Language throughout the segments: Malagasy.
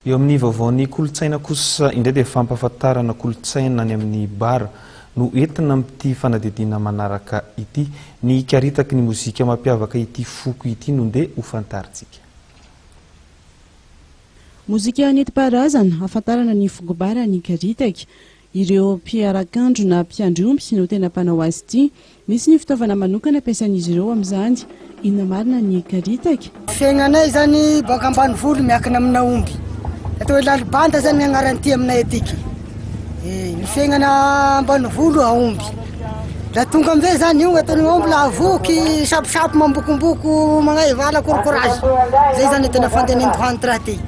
Eo amin'ny vaovao kolontsaina kosa indray dia fampafantarana kolontsaina ny amin'ny bara no entina amin'ity fanadihadihana manaraka ity ny karitaky ny mozika mampiavaka ity foko ity no nde ho fantarintsika. Mozika nentim-paharazana ahafantarana ny foko bara ny karitaky. Ireo mpiarakandro na mpiandriompy no tena mpanao azy ity. Misy ny fitaovana manokana ampiasain'izy ireo amin'izany. Inona marina ny karitaky? Fiainanay zany baka ambanivolo miakina amina omby. Atao lalibanta zany agnaran'ity aminay atiky. Ny fiainana ambanivolo aomby. La tonga amizay zany io ataony omby la voky saposapo mambokomboko magnay vala courage. Zay zany tena fandehanento hanitra ty.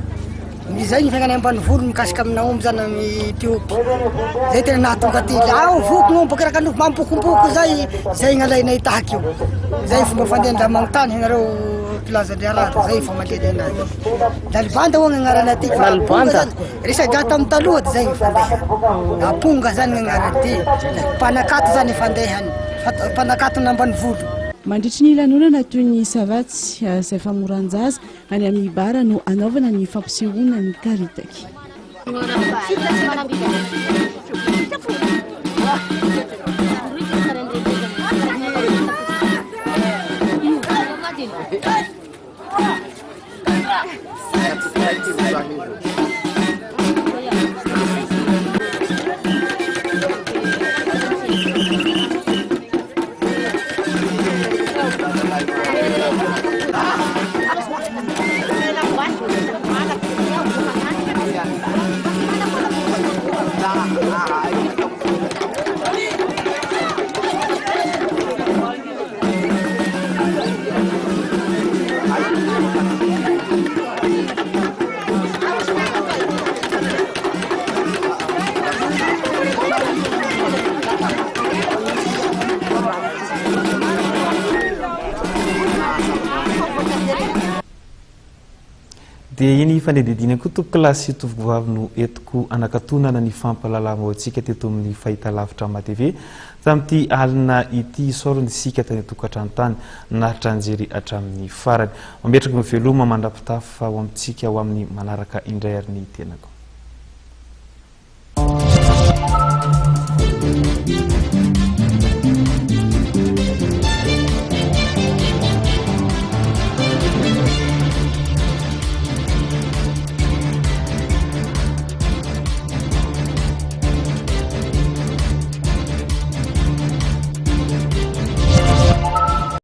Zay ny fiainana ambanivolo mikasika amina omby zany amin'ny tiompy. Zay tena nahatonga ty la voky omby bakirakan'omby mambokomboko zay gn'alainay tahaky io. Zay fomba fandehan la magnontany ianareo plaza de arata zay famaleny anazy. Lalibanda hoagna agnarana ty. Lalibanda resa gata amin'ny taloha zay ny fandeha. Aponga zany gn'agnarana ty. Panakato zany fandehany. Panakato n'ambanivolo. Mandritry ny lanonana toy ny savatsy izay famoran-jaza any amin'ny bara no anaovana ny fampisehoana ny karitaky. Dia iny fanadihadihana koa tokolasy tovovavy no entiko anakatonana ny fampalalama antsika teto amin'ny fahitalavitra TV tamin'ity alina ity sorony sika tany tokatrano tany nahitra anjery hatramin'ny farany. Mametraka miveloma mandrapitafa ho amintsika ho amin'ny manaraka indray ary ny tenako.